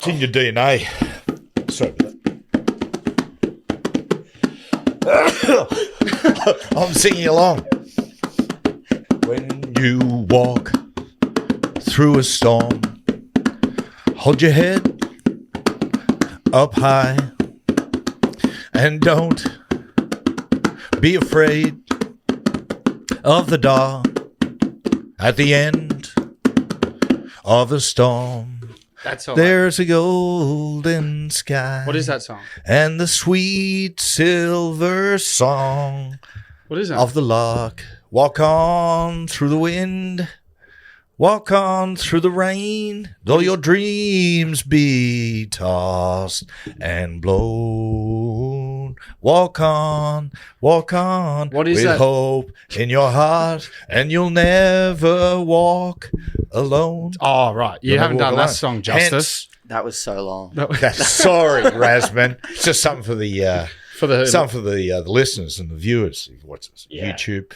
It's in your DNA. Sorry. I'm singing along. When you walk through a storm, hold your head up high and don't be afraid of the dark at the end of the storm. That's all. There's a golden sky. What is that song? And the sweet silver song What is that? of the lark. Walk on through the wind. Walk on through the rain. Though your dreams be tossed and blown. Walk on What is with that? hope in your heart, and you'll never walk alone. Oh, right. You You'll haven't never done walk that alone. song justice. That was so long. Sorry, Razman. It's just something for the For the listeners and the viewers. Who watch this Yeah. YouTube.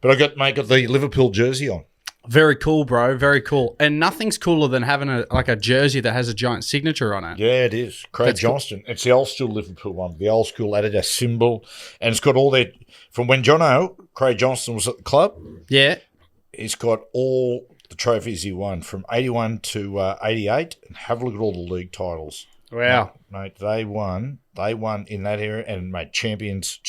But I got the Liverpool jersey on. Very cool, bro. Very cool. And nothing's cooler than having a jersey that has a giant signature on it. Yeah, it is. Craig That's Johnston. It's the old school Liverpool one, the old school Adidas symbol, and it's got all that from when Craig Johnston was at the club. Yeah. He's got all the trophies he won from 81 to 88, and have a look at all the league titles. Wow. Mate, they won in that era, and mate, champions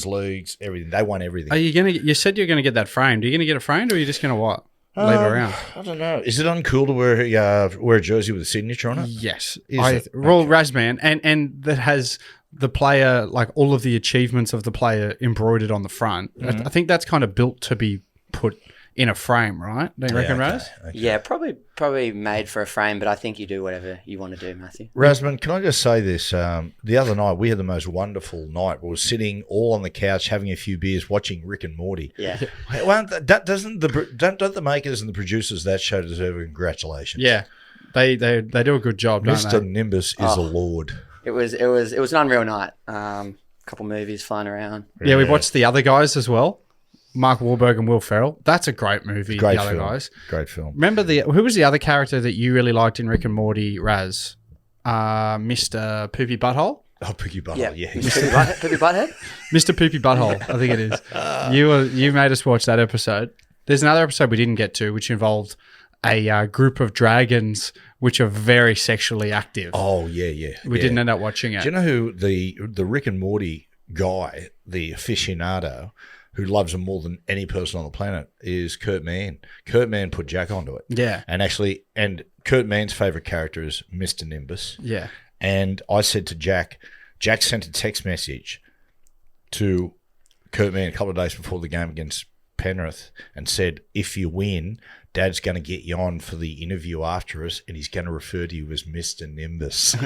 leagues, everything. They won everything. Are you gonna? You said you're gonna get that framed. Are you gonna get it framed, or are you just gonna what? Leave it around. I don't know. Is it uncool to wear a jersey with a signature on it? Yes. Is it? Royal Razman, and that has the player, like all of the achievements of the player embroidered on the front. Mm-hmm. I think that's kind of built to be put in a frame, right? Don't you reckon, okay, Raz? okay. Yeah, probably made for a frame, but I think you do whatever you want to do, Matthew. Razman, can I just say this? The other night, we had the most wonderful night. We were sitting all on the couch having a few beers watching Rick and Morty. Yeah. Well, don't the makers and the producers of that show deserve a congratulations? Yeah. They do a good job, don't Mr. they? Nimbus is a lord. It was an unreal night. Couple movies flying around. Yeah, we watched The Other Guys as well. Mark Wahlberg and Will Ferrell. That's a great movie, Great The Other film. Guys. Great film. Remember who was the other character that you really liked in Rick and Morty, Raz? Mr. Poopy Butthole? Oh, Piggy Butthole, Yeah. yeah. Poopy Butthead? Mr. Poopy Butthole, I think it is. You made us watch that episode. There's another episode we didn't get to, which involved a group of dragons which are very sexually active. Oh, yeah. We didn't end up watching it. Do you know who the Rick and Morty guy, the aficionado, who loves them more than any person on the planet, is Kurt Mann. Kurt Mann put Jack onto it. Yeah. And Kurt Mann's favourite character is Mr. Nimbus. Yeah. And I said to Jack sent a text message to Kurt Mann a couple of days before the game against Penrith and said, if you win, Dad's going to get you on for the interview after us, and he's going to refer to you as Mr. Nimbus.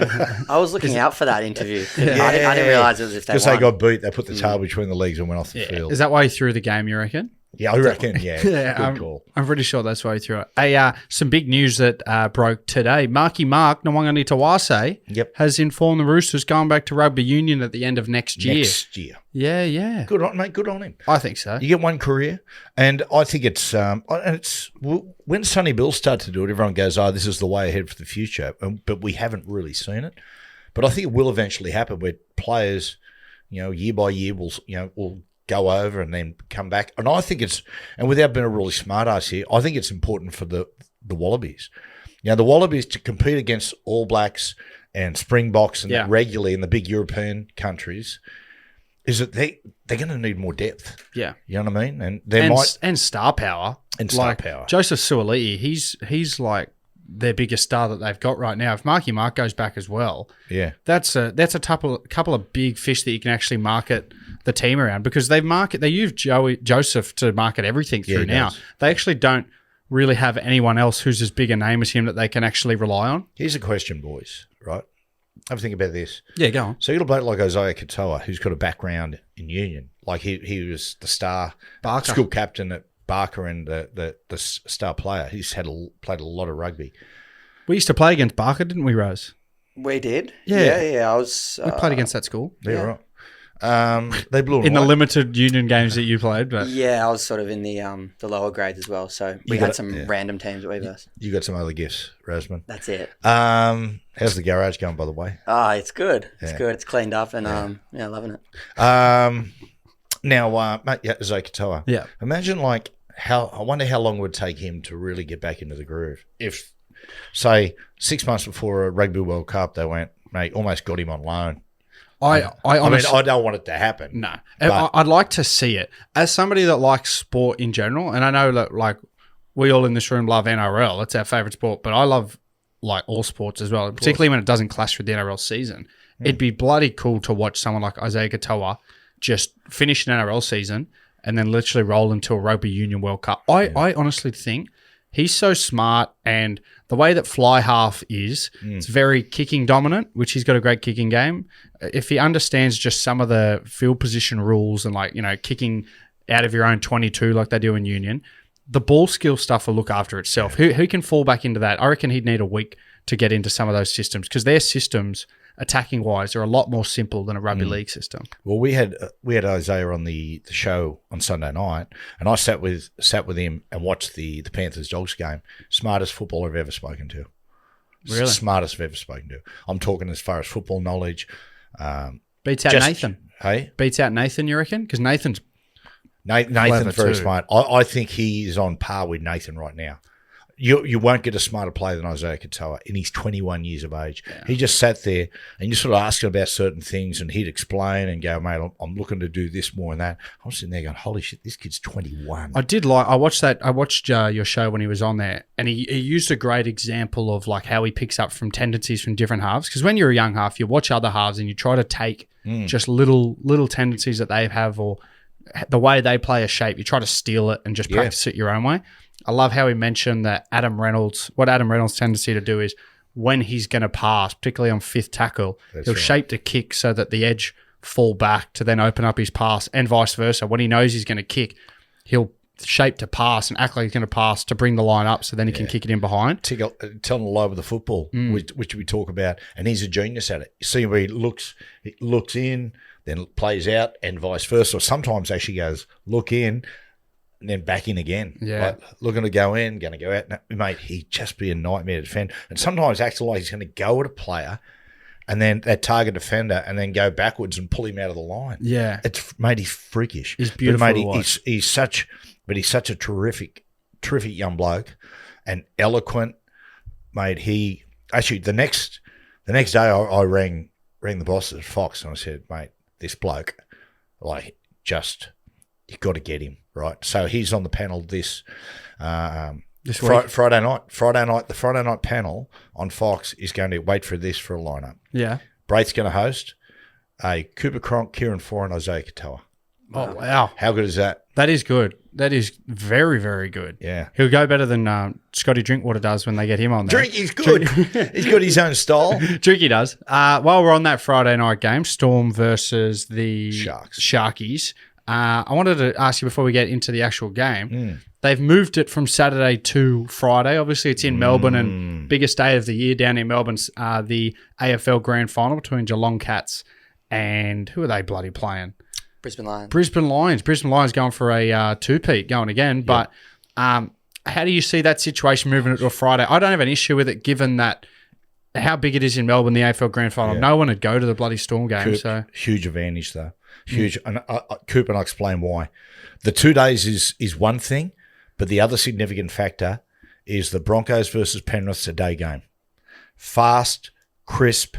I was looking out for that interview. I didn't realise it was if they Because won. they got beat, they put the tail between the legs and went off the field. Is that why he threw the game, you reckon? Yeah, I reckon. Yeah, good call. I'm pretty sure that's why he threw it. Some big news that broke today. Marky Mark, Nwangani Tawase, Yep. has informed the Roosters going back to rugby union at the end of next year. Next year. Yeah. Good on, mate. Good on him. I think so. You get one career, and I think it's when Sonny Bill started to do it, everyone goes, "Oh, this is the way ahead for the future," but we haven't really seen it. But I think it will eventually happen, where players, year by year, will go over and then come back. And I think and without being a really smart ass here, I think it's important for the Wallabies. The Wallabies to compete against All Blacks and Springboks and regularly in the big European countries, is that they're going to need more depth. Yeah. You know what I mean? And star power. And star power. Joseph Suaalii, he's like their biggest star that they've got right now. If Marky Mark goes back as well, that's a couple of big fish that you can actually market the team around, because they use Joseph to market everything through now. Does. They actually don't really have anyone else who's as big a name as him that they can actually rely on. Here's a question, boys, right? Have a think about this. Yeah, go on. So you got a bloke like Isaiah Katoa, who's got a background in union. Like he was the star school captain at Barker and the star player. He's played a lot of rugby. We used to play against Barker, didn't we, Rose? We did. Yeah. I was. We played against that school. Yeah, right. They blew them in the away. limited union games that you played. But Yeah, I was sort of in the lower grades as well, so we had some random teams that we versed. You got some other gifts, Rasman. That's it. How's the garage going, by the way? It's good. It's good. It's cleaned up and loving it. Now, mate, Zay Katoa. Yeah. Imagine I wonder how long it would take him to really get back into the groove. If, say, 6 months before a Rugby World Cup, they went, mate, almost got him on loan. I honestly, I don't want it to happen. No, I'd like to see it. As somebody that likes sport in general, and I know that like we all in this room love NRL. It's our favourite sport, but I love like all sports as well, particularly when it doesn't clash with the NRL season. It'd be bloody cool to watch someone like Isaiah Katoa just finish an NRL season and then literally roll into a Rugby Union World Cup. I honestly think he's so smart, and the way that fly half is, it's very kicking dominant, which he's got a great kicking game. If he understands just some of the field position rules and kicking out of your own 22 like they do in Union, the ball skill stuff will look after itself. Who can fall back into that? I reckon he'd need a week to get into some of those systems because their systems, attacking wise, are a lot more simple than a rugby league system. Well, we had Isaiah on the show on Sunday night, and I sat with him and watched the Panthers Dogs game. Smartest footballer I've ever spoken to. Really? Smartest I've ever spoken to. I'm talking as far as football knowledge. Beats out Nathan. Hey? Beats out Nathan, you reckon? Because Nathan's Nathan's very too. smart. I think he is on par with Nathan right now. You won't get a smarter player than Isaiah Katoa, and he's 21 years of age. Yeah. He just sat there, and you sort of ask him about certain things, and he'd explain and go, mate, I'm looking to do this more and that. I'm sitting there going, holy shit, this kid's 21. I watched your show when he was on there, and he used a great example of like how he picks up from tendencies from different halves. Because when you're a young half, you watch other halves and you try to take just little tendencies that they have or the way they play a shape. You try to steal it and just practice it your own way. I love how he mentioned that what Adam Reynolds' tendency to do is when he's going to pass, particularly on fifth tackle, he'll shape the kick so that the edge fall back to then open up his pass, and vice versa. When he knows he's going to kick, he'll shape to pass and act like he's going to pass to bring the line up so then he can kick it in behind. Tell him all over the football, which we talk about, and he's a genius at it. You see where he looks in, then plays out, and vice versa. Or sometimes actually goes, look in, and then back in again. Yeah. Like, looking to go in, going to go out. No, mate, he'd just be a nightmare to defend. And sometimes acts like he's going to go at a player and then that target defender and then go backwards and pull him out of the line. Yeah. Mate, he's freakish. He's beautiful but, to mate, watch. He's such a terrific young bloke and eloquent. Mate, the next day I rang the boss at Fox and I said, mate, this bloke, like, you've got to get him, right? So he's on the panel this week? Friday night. The Friday night panel on Fox is going to wait for a lineup. Yeah. Braith's going to host Cooper Cronk, Kieran Foran, and Isaiah Katoa. Oh, wow. How good is that? That is good. That is very, very good. Yeah. He'll go better than Scotty Drinkwater does when they get him on there. He's good. He's got his own style. Drinky does. While we're on that Friday night game, Storm versus the Sharkies, I wanted to ask you before we get into the actual game, they've moved it from Saturday to Friday. Obviously, it's in Melbourne and biggest day of the year down in Melbourne's the AFL Grand Final between Geelong Cats and who are they bloody playing? Brisbane Lions. Brisbane Lions going for a two-peat going again. But how do you see that situation moving it to a Friday? I don't have an issue with it given that how big it is in Melbourne, the AFL Grand Final. Yeah. No one would go to the bloody Storm game. So huge advantage, though. Huge. And Cooper, and I'll explain why. The 2 days is one thing, but the other significant factor is the Broncos versus Penrith's a day game. Fast, crisp,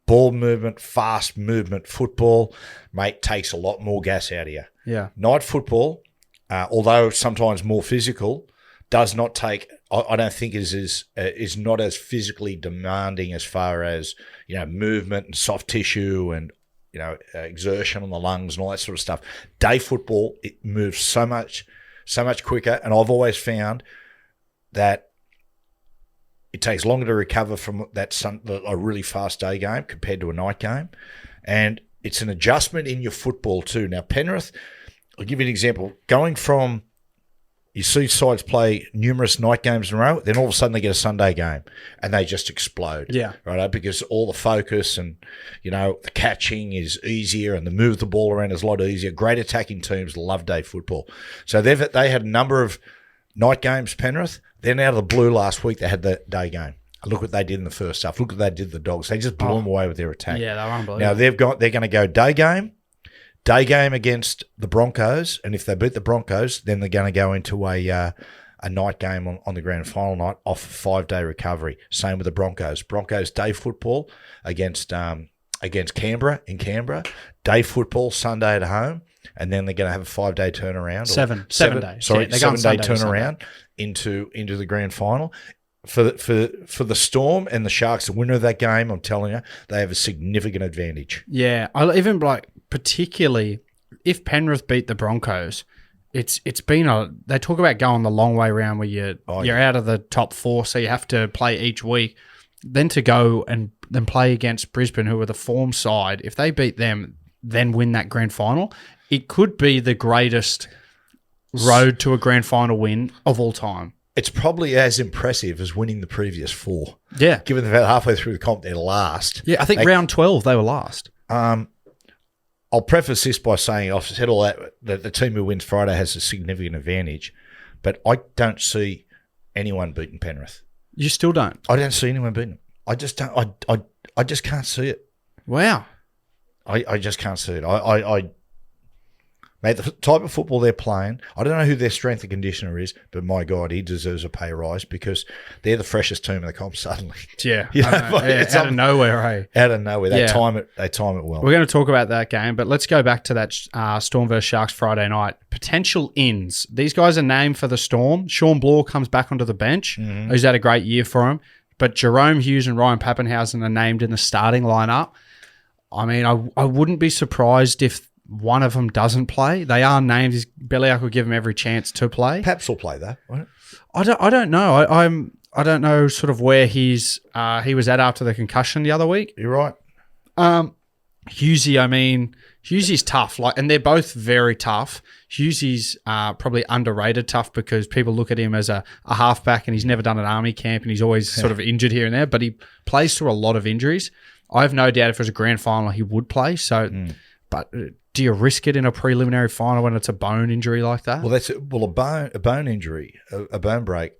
ball movement, fast movement football, mate, takes a lot more gas out of you. Yeah. Night football, although sometimes more physical, does not take. I don't think is not as physically demanding as far as movement and soft tissue and exertion on the lungs and all that sort of stuff. Day football, it moves so much quicker, and I've always found that it takes longer to recover from a really fast day game compared to a night game, and it's an adjustment in your football too. Now, Penrith, I'll give you an example. Going from You see sides play numerous night games in a row, then all of a sudden they get a Sunday game and they just explode. Yeah. Right? Because all the focus and, the catching is easier and the move the ball around is a lot easier. Great attacking teams love day football. So they had a number of night games, Penrith. Then out of the blue last week, they had the day game. Look what they did in the first half. Look what they did to the Dogs. They just blew them away with their attack. Yeah, they were unbelievable. Now they're going to go day game against the Broncos, and if they beat the Broncos, then they're going to go into a night game on the grand final night off a 5-day recovery. Same with the Broncos. Broncos day football against Canberra in Canberra. Day football Sunday at home, and then they're going to have a 5-day turnaround. Seven days. Sorry, yeah, 7-day turnaround into the grand final. For the Storm and the Sharks, the winner of that game, I'm telling you, they have a significant advantage. Yeah, particularly if Penrith beat the Broncos, it's been they talk about going the long way round where you're out of the top 4, so you have to play each week. Then to go and then play against Brisbane, who are the form side, if they beat them, then win that grand final, it could be the greatest road to a grand final win of all time. It's probably as impressive as winning the previous 4. Yeah. Given that halfway through the comp, they're last. Yeah, I think round 12, they were last. I'll preface this by saying I've said all that the team who wins Friday has a significant advantage, but I don't see anyone beating Penrith. You still don't? I don't see anyone beating them. I just don't. I just can't see it. Wow. I just can't see it. Mate, the type of football they're playing, I don't know who their strength and conditioner is, but my God, he deserves a pay rise because they're the freshest team in the comp suddenly. Yeah. It's out of nowhere, hey? Out of nowhere. They time it well. We're going to talk about that game, but let's go back to that Storm vs Sharks Friday night. Potential ins. These guys are named for the Storm. Sean Bloor comes back onto the bench. Mm-hmm. He's had a great year for him. But Jerome Hughes and Ryan Pappenhausen are named in the starting lineup. I mean, I wouldn't be surprised if one of them doesn't play. They are named. Beliak will give them every chance to play. Paps will play though, won't it? I don't know. I don't know sort of where he was at after the concussion the other week. You're right. Hughesy's tough. And they're both very tough. Hughesy's probably underrated tough because people look at him as a halfback and he's never done an army camp and he's always sort of injured here and there. But he plays through a lot of injuries. I have no doubt if it was a grand final he would play. So, but do you risk it in a preliminary final when it's a bone injury like that? Well, a bone injury, a bone break.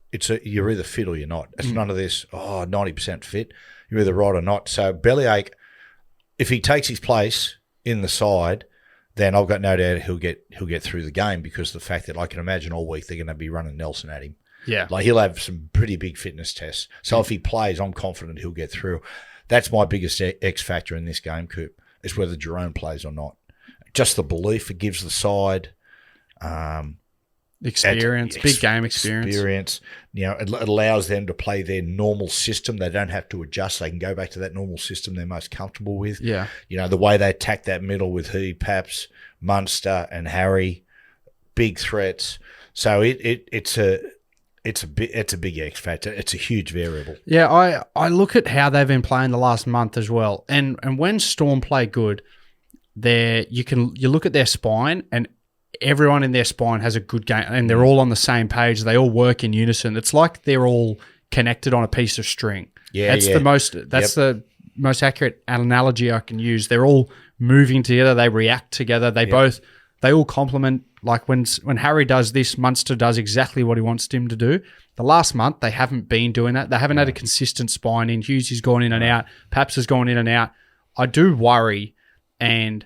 You're either fit or you're not. It's none of this. 90% fit. You're either right or not. So Bellyache, if he takes his place in the side, then I've got no doubt he'll get through the game because of the fact that I can imagine all week they're going to be running Nelson at him. Yeah, like he'll have some pretty big fitness tests. So if he plays, I'm confident he'll get through. That's my biggest X factor in this game, Coop, is whether Jerome plays or not. Just the belief it gives the side. Experience, big game experience. It allows them to play their normal system. They don't have to adjust. They can go back to that normal system they're most comfortable with. Yeah. The way they attack that middle with he, Paps, Munster and Harry, big threats. So it's a big X factor. It's a huge variable. Yeah, I look at how they've been playing the last month as well. And when Storm play good, you look at their spine and everyone in their spine has a good game and they're all on the same page. They all work in unison. It's like they're all connected on a piece of string. Yeah, that's the most accurate analogy I can use. They're all moving together. They react together. They all complement. Like when Harry does this, Munster does exactly what he wants him to do. The last month, they haven't been doing that. They haven't had a consistent spine in. Hughes has gone in and out. Paps has gone in and out. I do worry, and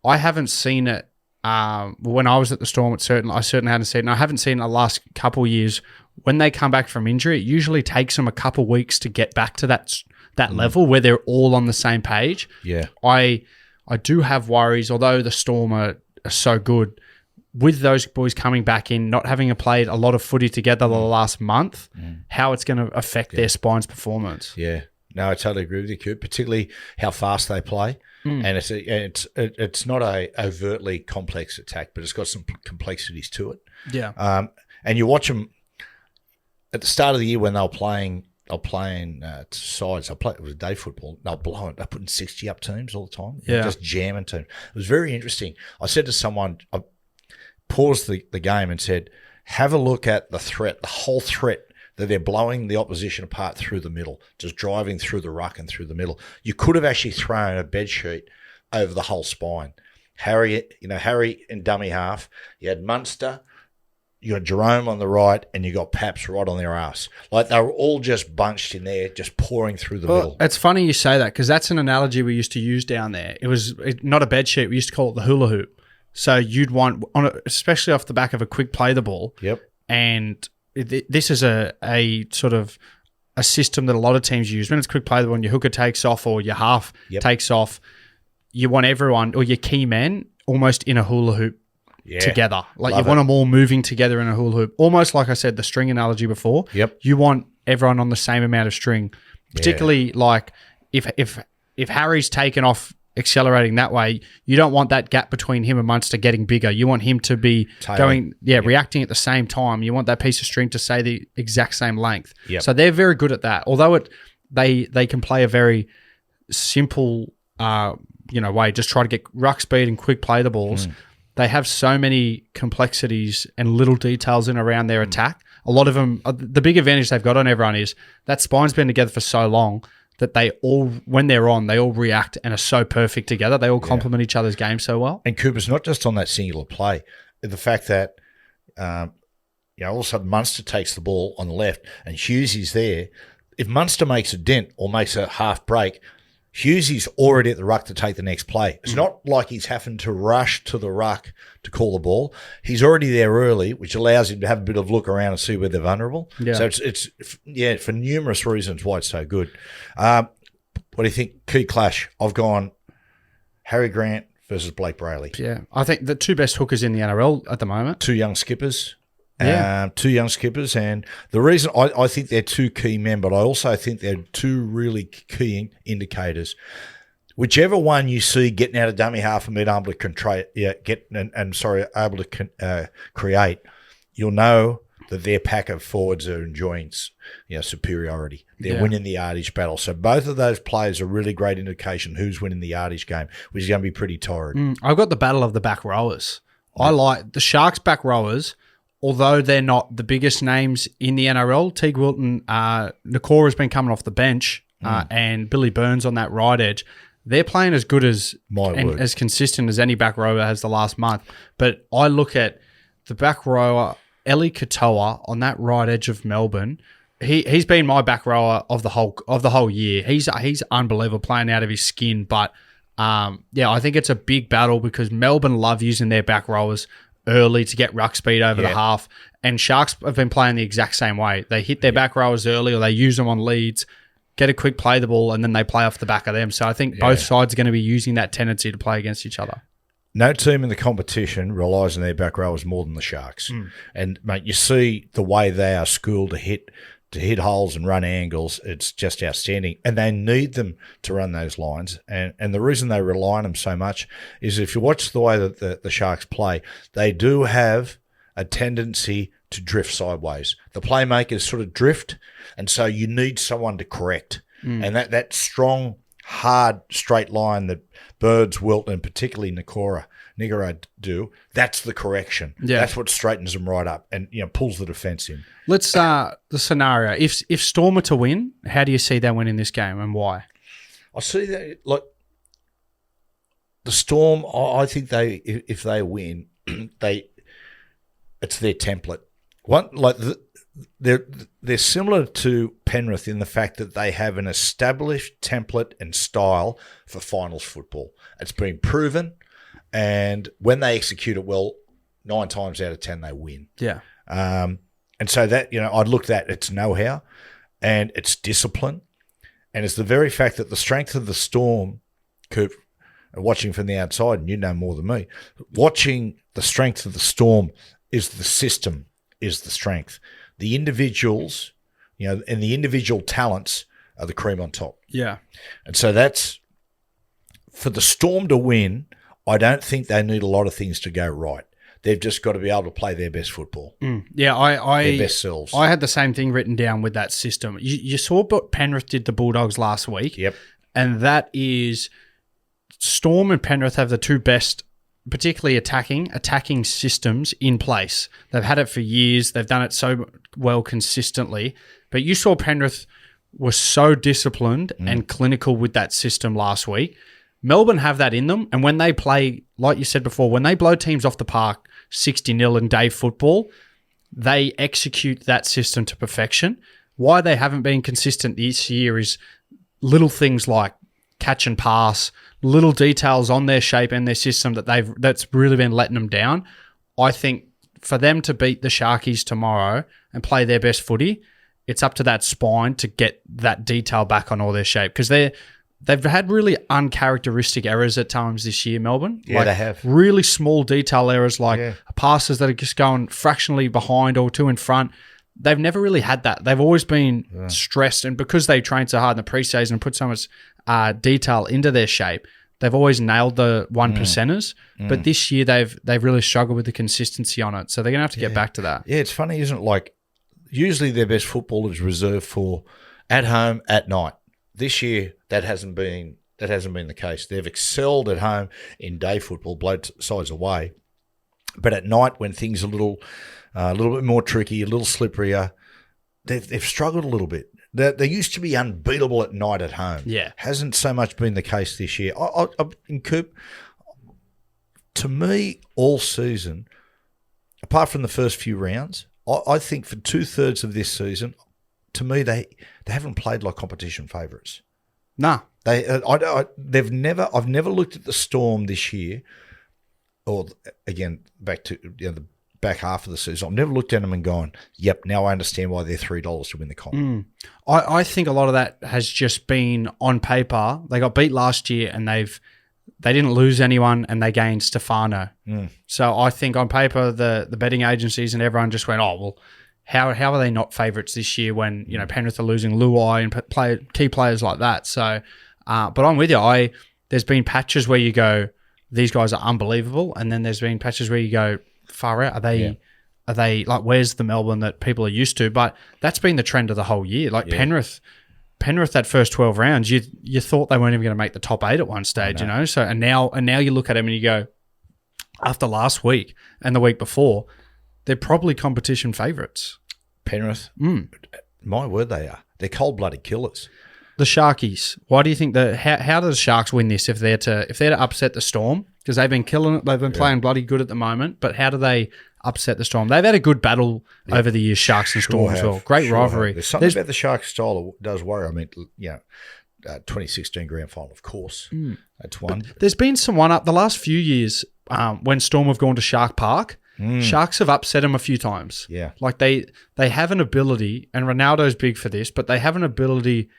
I haven't seen it. When I was at the Storm, I certainly hadn't seen it. And I haven't seen it the last couple of years. When they come back from injury, it usually takes them a couple of weeks to get back to that level where they're all on the same page. Yeah, I do have worries, although the Storm are so good. With those boys coming back in, not having played a lot of footy together the last month, how it's going to affect their spine's performance. Yeah. No, I totally agree with you, Coop, particularly how fast they play. And it's not a overtly complex attack, but it's got some complexities to it. Yeah. And you watch them at the start of the year when they were playing sides. It was day football. They're blowing. They're putting 60 up teams all the time. Yeah. Just jamming teams. It was very interesting. I said to someone, I paused the game and said, have a look at the whole threat that they're blowing the opposition apart through the middle, just driving through the ruck and through the middle. You could have actually thrown a bedsheet over the whole spine. Harry in dummy half. You had Munster, you got Jerome on the right, and you got Paps right on their ass. Like they were all just bunched in there, just pouring through the middle. It's funny you say that because that's an analogy we used to use down there. It was not a bedsheet. We used to call it the hula hoop. So you'd want, especially off the back of a quick play the ball. Yep. And this is a sort of a system that a lot of teams use. When it's quick play the ball and your hooker takes off or your half takes off, you want everyone or your key men almost in a hula hoop together. Like you want them all moving together in a hula hoop. Almost like I said, the string analogy before. Yep. You want everyone on the same amount of string. Particularly like if Harry's taken off accelerating that way, you don't want that gap between him and Munster getting bigger. You want him to be reacting at the same time. You want that piece of string to stay the exact same length. Yep. So they're very good at that. Although they can play a very simple way, just try to get ruck speed and quick play the balls. They have so many complexities and little details in around their attack. A lot of them, the big advantage they've got on everyone is that spine's been together for so long that they all, when they're on, they all react and are so perfect together. They all complement each other's game so well. And Cooper's not just on that singular play. The fact that, all of a sudden Munster takes the ball on the left and Hughesy's there. If Munster makes a dent or makes a half break, Hughesy's already at the ruck to take the next play. It's not like he's having to rush to the ruck to call the ball. He's already there early, which allows him to have a bit of look around and see where they're vulnerable. Yeah. So it's for numerous reasons why it's so good. What do you think? Key clash. I've gone Harry Grant versus Blake Brayley. Yeah, I think the two best hookers in the NRL at the moment. Two young skippers. Two young skippers, and the reason I think they're two key men, but I also think they're two really key indicators. Whichever one you see getting out of dummy half and being able to create, you'll know that their pack of forwards are enjoying superiority. They're winning the yardage battle. So both of those players are really great indication who's winning the yardage game, which is going to be pretty torrid. I've got the battle of the back rowers. I like the Sharks back rowers. Although they're not the biggest names in the NRL, Teague Wilton, Nakora's been coming off the bench, and Billy Burns on that right edge. They're playing as good as as consistent as any back rower has the last month. But I look at the back rower, Eli Katoa, on that right edge of Melbourne. He's been my back rower of the whole year. He's unbelievable, playing out of his skin. But I think it's a big battle because Melbourne love using their back rowers early to get ruck speed over the half, and Sharks have been playing the exact same way. They hit their back rowers early or they use them on leads, get a quick play the ball, and then they play off the back of them. So I think both sides are going to be using that tendency to play against each other. No team in the competition relies on their back rowers more than the Sharks. And, mate, you see the way they are schooled to hit holes and run angles. It's just outstanding. And they need them to run those lines. And the reason they rely on them so much is if you watch the way that the Sharks play, they do have a tendency to drift sideways. The playmakers sort of drift, and so you need someone to correct. And that strong, hard, straight line that Birds, Wilton, and particularly Nigora do, that's the correction. Yeah. That's what straightens them right up and pulls the defence in. Let's the scenario. If Storm are to win, how do you see them winning this game and why? I see that the Storm. I think if they win, it's their template. They're similar to Penrith in the fact that they have an established template and style for finals football. It's been proven, and when they execute it well, 9 times out of 10 they win. Yeah. And so that, I'd look at it's know-how and it's discipline, and it's the very fact that the strength of the Storm, Coop, watching from the outside, and you know more than me, watching the strength of the Storm is the system, is the strength. The individuals, and the individual talents are the cream on top. Yeah. And so that's, for the Storm to win, I don't think they need a lot of things to go right. They've just got to be able to play their best football. Yeah, their best selves. I had the same thing written down with that system. You saw what Penrith did to Bulldogs last week. Yep. And that is Storm and Penrith have the two best particularly attacking systems in place. They've had it for years. They've done it so well consistently. But you saw Penrith were so disciplined and clinical with that system last week. Melbourne have that in them. And when they play, like you said before, when they blow teams off the park 60-0 in day football, they execute that system to perfection. Why they haven't been consistent this year is little things like catch and pass, little details on their shape and their system that's really been letting them down. I think for them to beat the Sharkies tomorrow and play their best footy, it's up to that spine to get that detail back on all their shape, because they've had really uncharacteristic errors at times this year, Melbourne. Yeah, they have. Really small detail errors like passes that are just going fractionally behind or two in front. They've never really had that. They've always been stressed, and because they trained so hard in the preseason and put so much detail into their shape, they've always nailed the 1%ers. But this year they've really struggled with the consistency on it. So they're going to have to get back to that. Yeah, it's funny, isn't it? Like, usually their best football is reserved for at home at night. This year that hasn't been the case. They've excelled at home in day football, blow sides away, but at night when things are a little bit more tricky, a little slipperier, they've struggled a little bit. They used to be unbeatable at night at home. Yeah, hasn't so much been the case this year. In Coop, to me, all season, apart from the first few rounds, I think for 2/3 of this season, to me, they haven't played like competition favourites. Nah. I've never looked at the Storm this year, or again, back to the back half of the season. I've never looked at them and gone, yep, now I understand why they're $3 to win the comp. I think a lot of that has just been on paper. They got beat last year and they didn't lose anyone and they gained Stefano. So I think on paper the betting agencies and everyone just went, oh, well, how are they not favourites this year when Penrith are losing Luai and key players like that? So, but I'm with you. There's been patches where you go, these guys are unbelievable, and then there's been patches where you go, far out. Are they like, where's the Melbourne that people are used to? But that's been the trend of the whole year. Like Penrith that first 12 rounds, you thought they weren't even going to make the top 8 at one stage, So and now you look at them and you go, after last week and the week before, they're probably competition favourites. Penrith, my word, they are. They're cold-blooded killers. The Sharkies. Why do you think how do the Sharks win this if they're to upset the Storm? Because they've been killing it. They've been playing bloody good at the moment. But how do they upset the Storm? They've had a good battle over the years, Sharks and Storm as well. Great rivalry. There's something about the Sharks style that does worry. I mean, 2016 grand final, of course. That's one. But there's been some one up the last few years when Storm have gone to Shark Park. Sharks have upset them a few times. Yeah. Like they have an ability, and Ronaldo's big for this, but they have an ability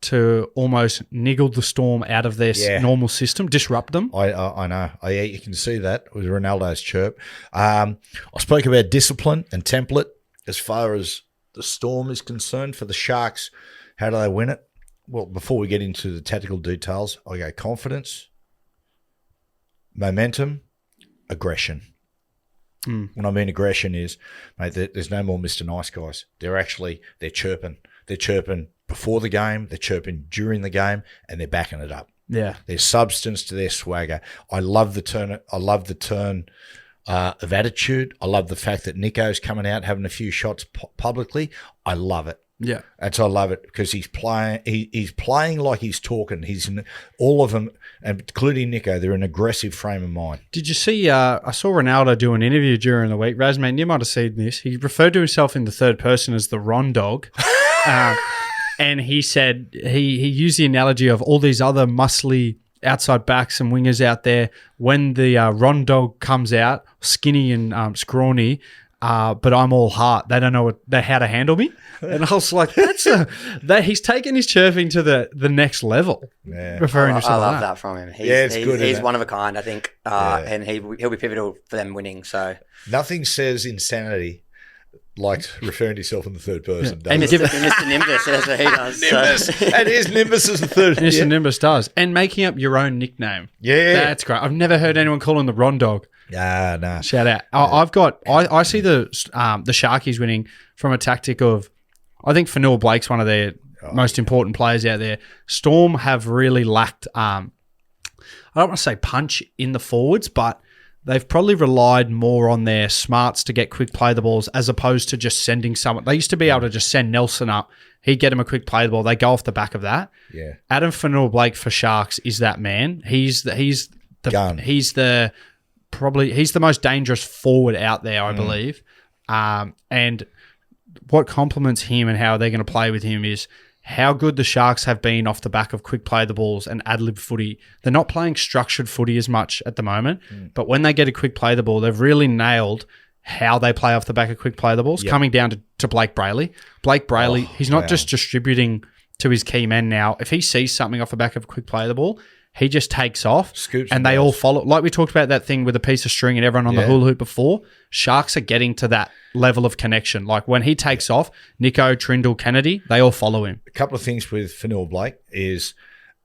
to almost niggle the Storm out of their normal system, disrupt them. I know. You can see that with Ronaldo's chirp. I spoke about discipline and template as far as the Storm is concerned. For the Sharks, how do they win it? Well, before we get into the tactical details, I go confidence, momentum, aggression. When I mean aggression is, mate, there's no more Mr. Nice Guys. They're chirping. They're chirping before the game, they're chirping during the game, and they're backing it up. Yeah. There's substance to their swagger. I love the turn of attitude. I love the fact that Nico's coming out, having a few shots publicly. I love it. Yeah. I love it because he's playing like he's talking. He's in all of them, including Nico. They're in an aggressive frame of mind. Did you see? I saw Ronaldo do an interview during the week. Razman, you might have seen this. He referred to himself in the third person as the Ron Dog, and he said he used the analogy of all these other muscly outside backs and wingers out there. When the Ron Dog comes out, skinny and scrawny. But I'm all heart. They don't know how to handle me. And I was like, he's taken his chirping to the next level. Yeah. Referring to I love that from him. It's good. He's one of a kind, I think, and he'll be pivotal for them winning. So nothing says insanity like referring to yourself in the third person. Yeah. And Mr. Nimbus, that's what he does. Nimbus. And his Nimbus is the third. Mr. Nimbus does. And making up your own nickname. Yeah. That's great. I've never heard anyone call him the Ron Dog. Nah. Shout out. I see the Sharkies winning from a tactic of, I think Fanua Blake's one of their most important players out there. Storm have really lacked, I don't want to say punch in the forwards, but they've probably relied more on their smarts to get quick play the balls as opposed to just sending someone. They used to be able to just send Nelson up. He'd get him a quick play the ball. They go off the back of that. Yeah. Adam Fanua-Blake for Sharks is that man. He's the gun. He's the most dangerous forward out there, I believe. And what complements him and how they're going to play with him is how good the Sharks have been off the back of quick play the balls and ad-lib footy. They're not playing structured footy as much at the moment, but when they get a quick play the ball, they've really nailed how they play off the back of quick play the balls, coming down to Blake Brayley. Blake Brayley, he's not just distributing to his key men now. If he sees something off the back of a quick play the ball, he just takes off, scoops, and they all follow. Like we talked about that thing with a piece of string and everyone on the hula hoop before, Sharks are getting to that level of connection. Like when he takes off, Nico, Trindle, Kennedy, they all follow him. A couple of things with Fanua-Blake is,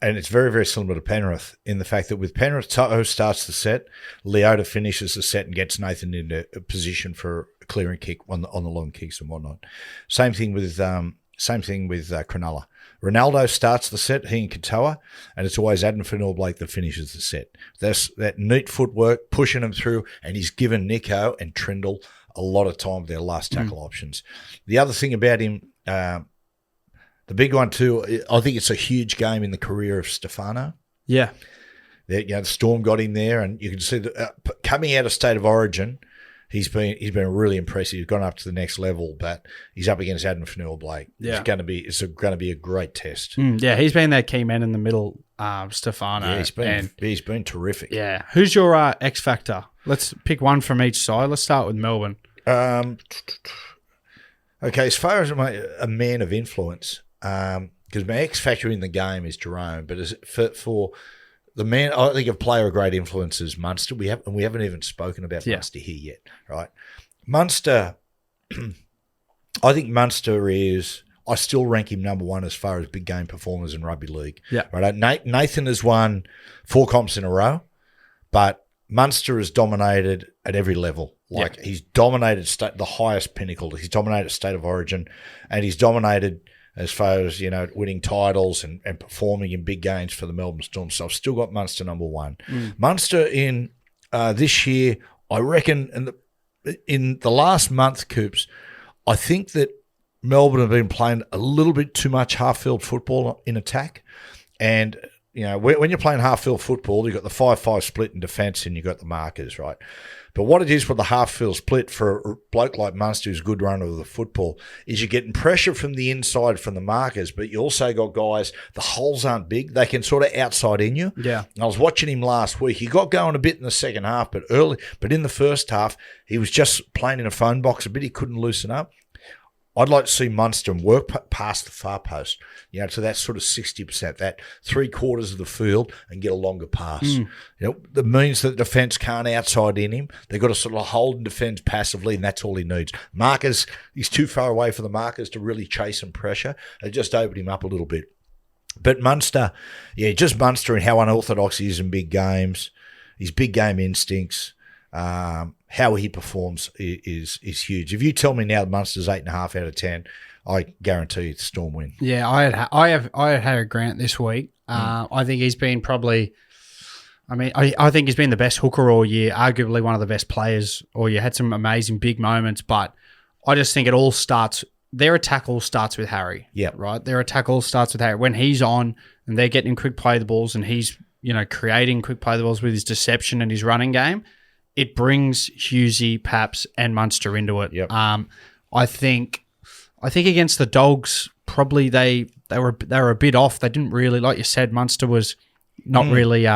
and it's very, very similar to Penrith in the fact that with Penrith, Toho starts the set, Leota finishes the set and gets Nathan into a position for a clearing kick on the long kicks and whatnot. Same thing with Cronulla. Ronaldo starts the set, he and Katoa, and it's always Adam Fanua-Blake that finishes the set. That's that neat footwork, pushing them through, and he's given Nico and Trindle a lot of time with their last tackle options. The other thing about him, the big one too, I think it's a huge game in the career of Stefano. Yeah. The Storm got him there, and you can see that coming out of State of Origin, he's been really impressive. He's gone up to the next level, but he's up against Adam Fanua-Blake. Yeah. It's going to be a great test. Yeah, he's been that key man in the middle, Stefano. Yeah, he's been terrific. Yeah. Who's your X factor? Let's pick one from each side. Let's start with Melbourne. Okay, as far as a man of influence, because my X factor in the game is Jerome, but for the man, I think a player of great influence is Munster. We haven't even spoken about Munster here yet, right? Munster, I think Munster is. I still rank him number one as far as big game performers in rugby league. Yeah, right. Nathan has won 4 comps in a row, but Munster has dominated at every level. He's dominated the highest pinnacle. He's dominated State of Origin, and he's dominated as far as, winning titles and performing in big games for the Melbourne Storm. So I've still got Munster number one. Munster in this year, I reckon, in the last month, Coops, I think that Melbourne have been playing a little bit too much half-field football in attack. And, when you're playing half-field football, you've got the 5-5 split in defence and you've got the markers, right? But what it is with the half-field split for a bloke like Munster who's a good runner of the football is you're getting pressure from the inside from the markers, but you also got guys, the holes aren't big. They can sort of outside in you. Yeah. And I was watching him last week. He got going a bit in the second half, but in the first half, he was just playing in a phone box a bit. He couldn't loosen up. I'd like to see Munster work past the far post, to that sort of 60%, that 3/4 of the field, and get a longer pass. That means that the defence can't outside in him. They've got to sort of hold and defend passively, and that's all he needs. Markers, he's too far away for the markers to really chase and pressure. They just opened him up a little bit. But Munster, just Munster and how unorthodox he is in big games, his big game instincts, how he performs is huge. If you tell me now Munster's 8.5 out of 10, I guarantee it's Storm win. Yeah, I had Harry Grant this week. I think he's been probably. I think he's been the best hooker all year, arguably one of the best players all year. Had some amazing big moments, but I just think it all starts. Their attack all starts with Harry. Yeah, right. Their attack all starts with Harry when he's on and they're getting quick play the balls and he's creating quick play the balls with his deception and his running game. It brings Hughesy, Paps, and Munster into it. Yep. I think against the Dogs, probably they were a bit off. They didn't really, like you said, Munster was not really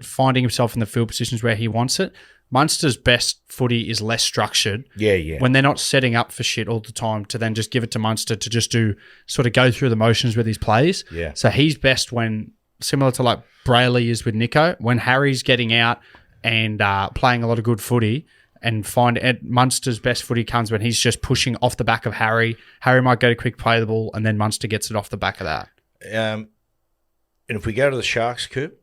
finding himself in the field positions where he wants it. Munster's best footy is less structured. Yeah. When they're not setting up for shit all the time to then just give it to Munster to just go through the motions with his plays. Yeah. So he's best when, similar to like Brayley is with Nico, when Harry's getting out and playing a lot of good footy, and Munster's best footy comes when he's just pushing off the back of Harry. Harry might go to quick play the ball, and then Munster gets it off the back of that. And if we go to the Sharks, Coop,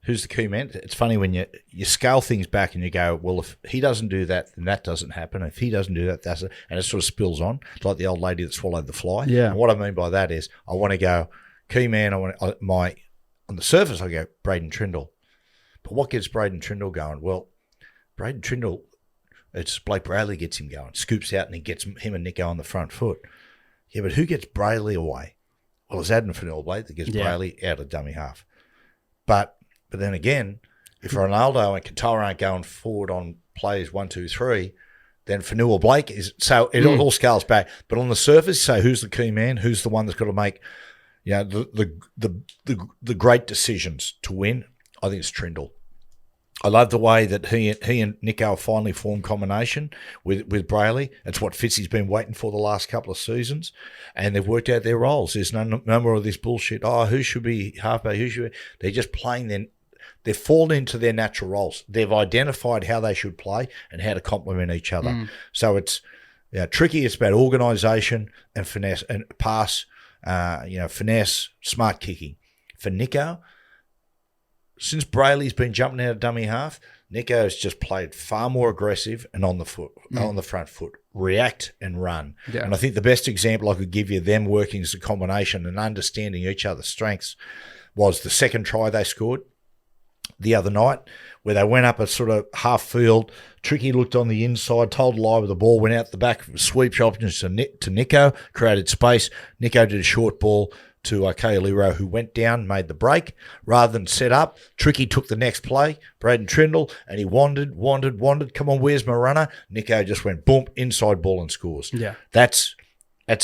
who's the key man? It's funny when you scale things back and you go, well, if he doesn't do that, then that doesn't happen. If he doesn't do that, that's it. And it sort of spills on. It's like the old lady that swallowed the fly. Yeah. And what I mean by that is I want to go, key man, on the surface, I go, Braden Trindle. But what gets Braden Trindle going? Well, Braden Trindle, it's Blake Brayley gets him going, scoops out and he gets him and Nico on the front foot. Yeah, but who gets Brayley away? Well, it's Adam Fennell-Blake that gets Brayley out of dummy half. But then again, if Ronaldo and Katoa aren't going forward on plays 1, 2, 3, then Fennell-Blake is – so it all scales back. But on the surface, so who's the key man? Who's the one that's got to make the great decisions to win? I think it's Trindle. I love the way that he and Nico finally formed combination with Brayley. It's what Fitzy's been waiting for the last couple of seasons, and they've worked out their roles. There's no more of this bullshit. Oh, who should be halfback? Who should be? They're just playing. They're fallen into their natural roles. They've identified how they should play and how to complement each other. So it's tricky. It's about organisation and finesse and pass. Finesse, smart kicking. For Nico, since Brayley's been jumping out of dummy half, Nico's just played far more aggressive and on the front foot, react and run. Yeah. And I think the best example I could give you, them working as a combination and understanding each other's strengths, was the second try they scored the other night, where they went up a sort of half field. Tricky looked on the inside, told a lie with the ball, went out the back, sweep options to Nico, created space. Nico did a short ball to Kaoliro, who went down, made the break. Rather than set up, Tricky took the next play, Braden Trindle, and he wandered. Come on, where's my runner? Nico just went boom, inside ball and scores. Yeah. That's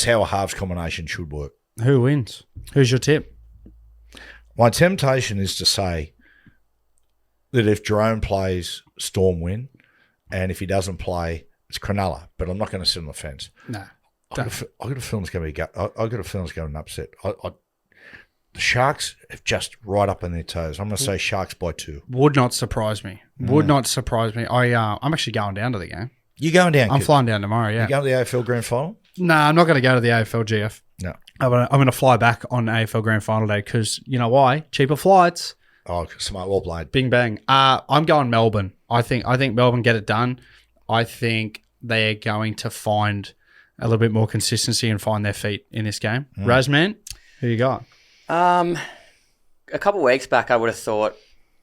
how a halves combination should work. Who wins? Who's your tip? My temptation is to say that if Jerome plays, Storm win, and if he doesn't play, it's Cronulla. But I'm not going to sit on the fence. No. I got a feeling it's going to be an upset. The Sharks have just right up on their toes. I'm going to say Sharks by 2. Would not surprise me. Would not surprise me. I'm actually going down to the game. You going down? I'm flying down tomorrow. Yeah. You going to the AFL Grand Final? No, I'm not going to go to the AFL GF. No. I'm going to fly back on AFL Grand Final day because you know why? Cheaper flights. Oh, smart, well played. Bing bang. I'm going Melbourne. I think Melbourne get it done. I think they're going to find a little bit more consistency and find their feet in this game. Razman, who you got? A couple of weeks back, I would have thought,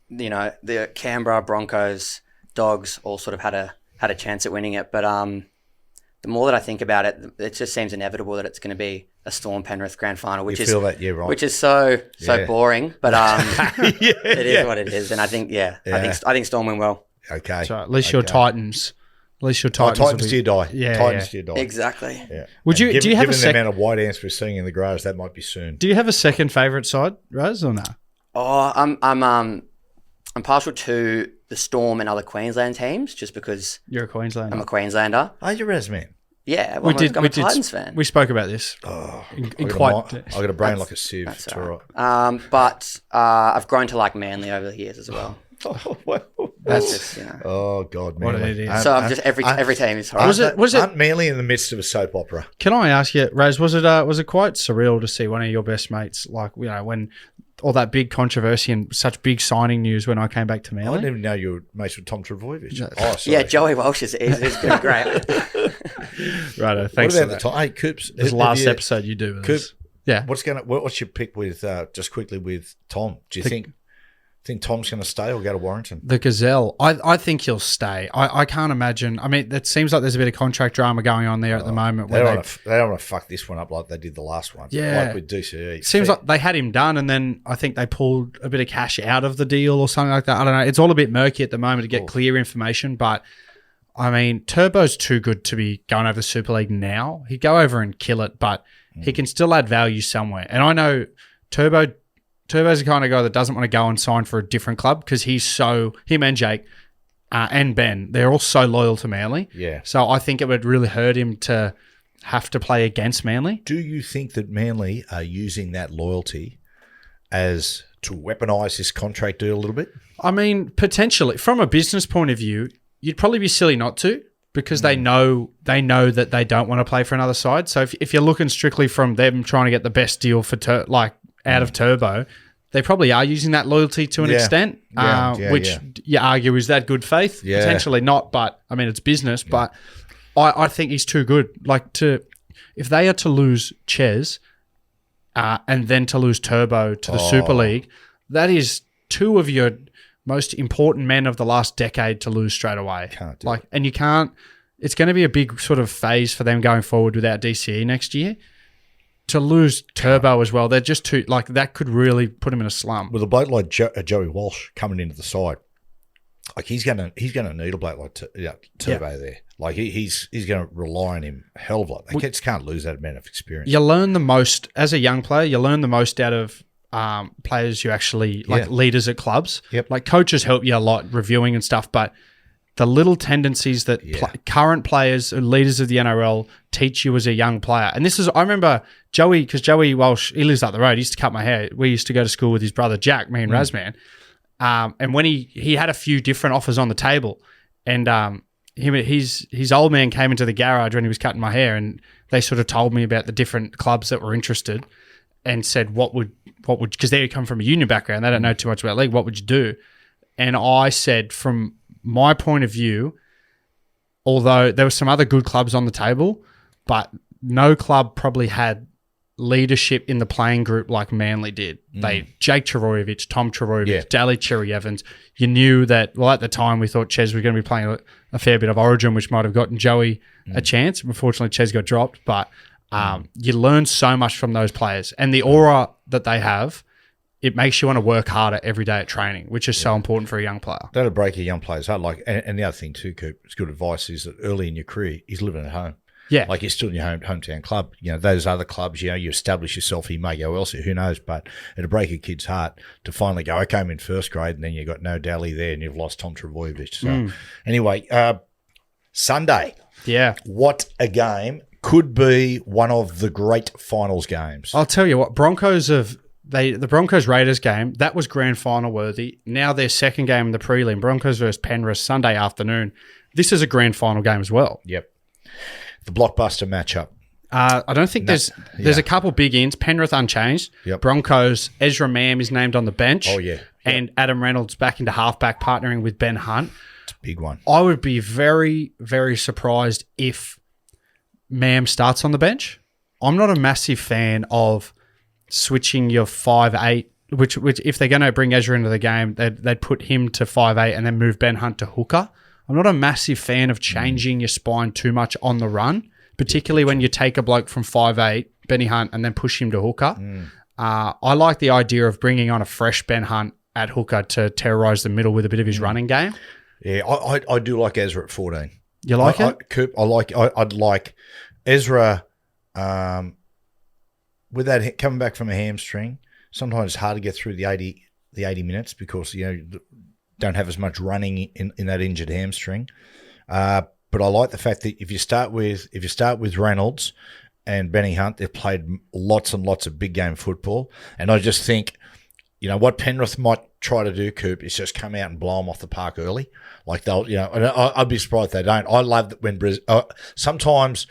the Canberra Broncos, Dogs all sort of had a chance at winning it. But the more that I think about it, it just seems inevitable that it's going to be a Storm Penrith grand final, which is so boring. But it is what it is, and I think I think Storm win well. Okay, so at least your Titans. At least your Titans do you die. Yeah, Titans do you die. Exactly. Yeah. Do you have given the amount of white ants we're seeing in the garage, that might be soon. Do you have a second favourite side, Raz, or no? Oh, I'm partial to the Storm and other Queensland teams, just because you're a Queenslander. I'm a Queenslander. Are you Raz man? Yeah, well, I'm a Titans fan. We spoke about this. Oh, I got a brain like a sieve. It's all right. But I've grown to like Manly over the years as well. Oh, well, that's just, Oh, God, Manly. What it is. So I'm just every team is horrible. Aren't Manly in the midst of a soap opera? Can I ask you, Raz, was it quite surreal to see one of your best mates, like, when all that big controversy and such big signing news when I came back to Manly? I didn't even know you were mates with Tom Trebojevic. Oh, sorry. Yeah, Joey Walsh is been great. Righto, thanks. What about hey, Coops? This last episode you do with Coop, us. Yeah. What's your pick with just quickly with Tom? Do you think Tom's going to stay or go to Warrington? The Gazelle. I think he'll stay. I can't imagine. I mean, it seems like there's a bit of contract drama going on there at the moment. They don't want to fuck this one up like they did the last one. Yeah. Like with DCE. Seems like they had him done and then I think they pulled a bit of cash out of the deal or something like that. I don't know. It's all a bit murky at the moment to get clear information, but I mean, Turbo's too good to be going over the Super League now. He'd go over and kill it, but he can still add value somewhere. And I know Turbo's the kind of guy that doesn't want to go and sign for a different club because him and Jake and Ben, they're all so loyal to Manly. Yeah. So I think it would really hurt him to have to play against Manly. Do you think that Manly are using that loyalty as to weaponise this contract deal a little bit? I mean, potentially. From a business point of view, you'd probably be silly not to because they know that they don't want to play for another side. So if you're looking strictly from them trying to get the best deal for out of Turbo, they probably are using that loyalty to an extent, which you argue is that good faith? Yeah. Potentially not, but I mean, it's business. Yeah. But I think he's too good. If they are to lose Ches and then to lose Turbo to the Super League, that is two of your most important men of the last decade to lose straight away. Can't do it. And you can't. It's going to be a big sort of phase for them going forward without DCE next year. To lose Turbo as well, they're just too that could really put them in a slump. With a bloke like Joey Walsh coming into the side, he's gonna need a bloke like Turbo there. He's gonna rely on him a hell of a lot. They just can't lose that amount of experience. You learn the most as a young player. You learn the most out of players you actually leaders at clubs. Yep. Coaches help you a lot reviewing and stuff, but the little tendencies that current players and leaders of the NRL teach you as a young player. And this is, I remember Joey, because Joey Walsh, he lives up the road. He used to cut my hair. We used to go to school with his brother Jack, me and Razman. And when he had a few different offers on the table, and his old man came into the garage when he was cutting my hair, and they sort of told me about the different clubs that were interested, and said what would because they come from a union background, they don't know too much about league. What would you do? And I said, from my point of view, although there were some other good clubs on the table, but no club probably had leadership in the playing group like Manly did. Jake Travojevic, Tom Travojevic, Daly Cherry Evans. You knew that, at the time we thought Ches was going to be playing a fair bit of Origin, which might have gotten Joey a chance. Unfortunately, Ches got dropped, but you learn so much from those players. And the aura that they have, it makes you want to work harder every day at training, which is so important for a young player. That'll break a young player's heart. And the other thing too, Coop, it's good advice, is that early in your career, he's living at home. Yeah. You're still in your hometown club. Those other clubs, you establish yourself, you may go elsewhere, who knows, but it'll break a kid's heart to finally go, okay, I'm in first grade, and then you've got no Daly there, and you've lost Tom Travojevic. So anyway, Sunday. Yeah. What a game. Could be one of the great finals games. I'll tell you what, the Broncos-Raiders game, that was grand final worthy. Now their second game in the prelim, Broncos versus Penrith, Sunday afternoon. This is a grand final game as well. Yep. The blockbuster matchup. I don't think there's a couple big ins. Penrith unchanged. Yep. Broncos, Ezra Mam is named on the bench. Oh, yeah. And Adam Reynolds back into halfback, partnering with Ben Hunt. It's a big one. I would be very, very surprised if Mam starts on the bench. I'm not a massive fan of switching your 5'8", which if they're going to bring Ezra into the game, they'd put him to 5'8" and then move Ben Hunt to hooker. I'm not a massive fan of changing your spine too much on the run, particularly when you take a bloke from 5'8", Benny Hunt, and then push him to hooker. I like the idea of bringing on a fresh Ben Hunt at hooker to terrorise the middle with a bit of his running game. Yeah, I do like Ezra at 14. You like it? Coop, I'd like Ezra with that coming back from a hamstring. Sometimes it's hard to get through the 80 minutes because don't have as much running in that injured hamstring. But I like the fact that if you start with Reynolds and Benny Hunt, they've played lots and lots of big game football, and I just think what Penrith might try to do, Coop, is just come out and blow them off the park early. I'd be surprised if they don't. I love that when sometimes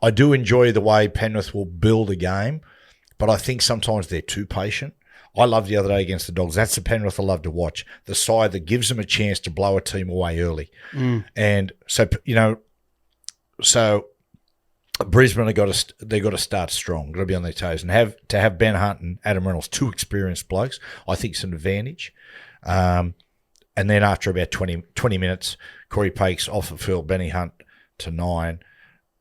I do enjoy the way Penrith will build a game, but I think sometimes they're too patient. I loved the other day against the Dogs. That's the Penrith I love to watch. The side that gives them a chance to blow a team away early. And so, Brisbane they got to start strong. Got to be on their toes, and have Ben Hunt and Adam Reynolds, two experienced blokes, I think it's an advantage. And then after about 20 minutes, Corey Pakes off the field, Benny Hunt to 9,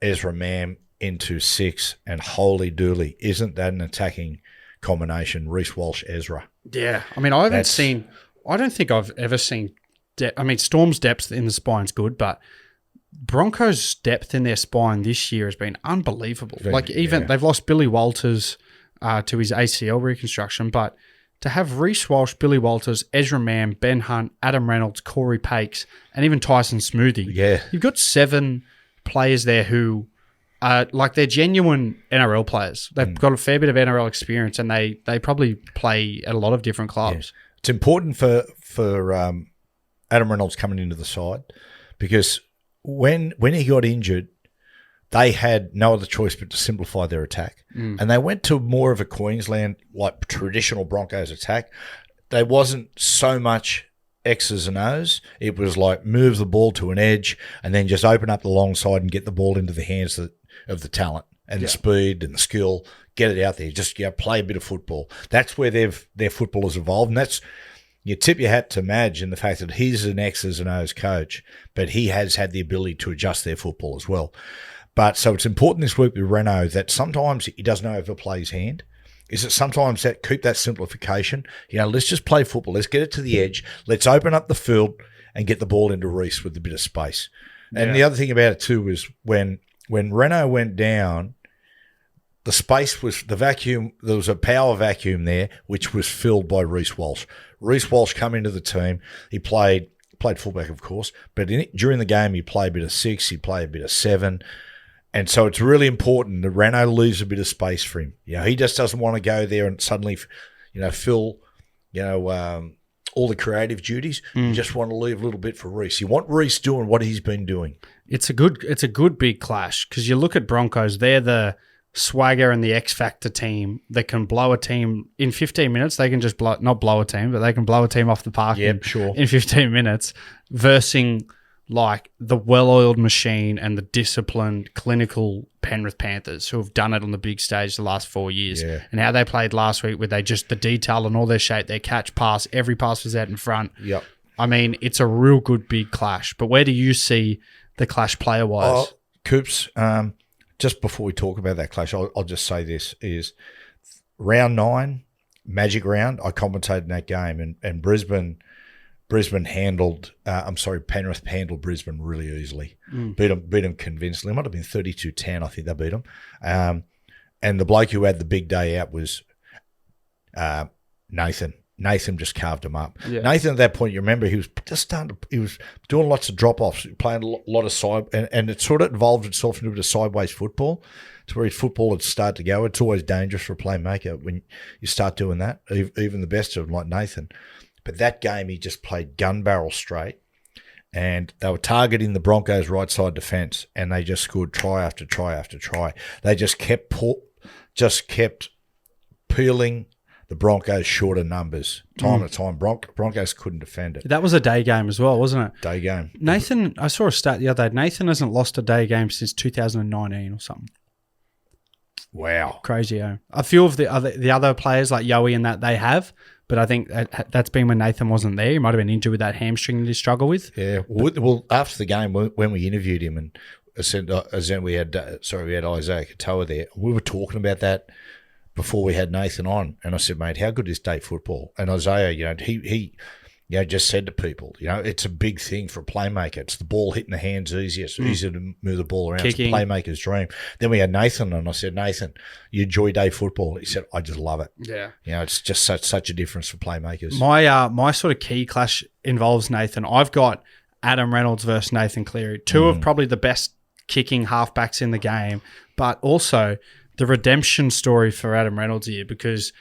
Ezra Mam into 6, and holy dooly, isn't that an attacking combination? Reece Walsh, Ezra. Yeah, I mean, I don't think I've ever seen. Storm's depth in the spine's good, but Broncos' depth in their spine this year has been unbelievable. They've lost Billy Walters to his ACL reconstruction, but to have Reece Walsh, Billy Walters, Ezra Mam, Ben Hunt, Adam Reynolds, Corey Pakes, and even Tyson Smoothie, you've got 7 players there who are they're genuine NRL players. They've got a fair bit of NRL experience, and they probably play at a lot of different clubs. Yeah. It's important for Adam Reynolds coming into the side, because when he got injured, they had no other choice but to simplify their attack. And they went to more of a Queensland, traditional Broncos attack. There wasn't so much X's and O's. It was move the ball to an edge and then just open up the long side and get the ball into the hands of the talent and the speed and the skill. Get it out there. Just play a bit of football. That's where their football has evolved. And that's, you tip your hat to Madge in the fact that he's an X's and O's coach, but he has had the ability to adjust their football as well. But so it's important this week with Renault that sometimes he doesn't overplay his hand. Is it sometimes that keep that simplification? Let's just play football. Let's get it to the edge. Let's open up the field and get the ball into Reece with a bit of space. And the other thing about it too is when Renault went down, the space was the vacuum. There was a power vacuum there, which was filled by Reece Walsh. Reece Walsh come into the team. He played fullback, of course, but during the game he played a bit of 6. He played a bit of 7. And so it's really important that Renault leaves a bit of space for him. He just doesn't want to go there and suddenly, fill, all the creative duties. You just want to leave a little bit for Reece. You want Reece doing what he's been doing. It's a good big clash because you look at Broncos. They're the swagger and the X Factor team that can blow a team in 15 minutes. They can just not blow a team, but they can blow a team off the park in 15 minutes versus like the well-oiled machine and the disciplined, clinical Penrith Panthers who have done it on the big stage the last 4 years. Yeah. And how they played last week with the detail and all their shape, their catch, pass, every pass was out in front. Yep. I mean, it's a real good big clash. But where do you see the clash player-wise? Coops, just before we talk about that clash, I'll just say this is round 9, magic round, I commentated in that game and Penrith handled Brisbane really easily. Beat them convincingly. It might have been 32-10, I think they beat them. And the bloke who had the big day out was Nathan. Nathan just carved him up. Yeah. Nathan at that point, you remember, he was doing lots of drop-offs, playing a lot of side, and it sort of evolved itself into a bit of sideways football. It's where his football had started to go. It's always dangerous for a playmaker when you start doing that, even the best of them like Nathan. But that game, he just played gun barrel straight, and they were targeting the Broncos' right side defence, and they just scored try after try after try. They just kept peeling the Broncos shorter numbers. Time to time, Broncos couldn't defend it. That was a day game as well, wasn't it? Day game. Nathan, I saw a stat the other day. Nathan hasn't lost a day game since 2019 or something. Wow. Crazy, eh? A few of the other players like Yowie and that, they have. But I think that's been when Nathan wasn't there. He might have been injured with that hamstring that he struggled with. Yeah. Well, after the game, when we interviewed him and we had Isaiah Katoa there, we were talking about that before we had Nathan on. And I said, mate, how good is day football? And Isaiah, he just said to people, it's a big thing for a playmaker. It's the ball hitting the hands easier. It's easier to move the ball around. Kicking. It's a playmaker's dream. Then we had Nathan, and I said, Nathan, you enjoy day football? He said, I just love it. Yeah. It's just such a difference for playmakers. My sort of key clash involves Nathan. I've got Adam Reynolds versus Nathan Cleary, two of probably the best kicking halfbacks in the game, but also the redemption story for Adam Reynolds here because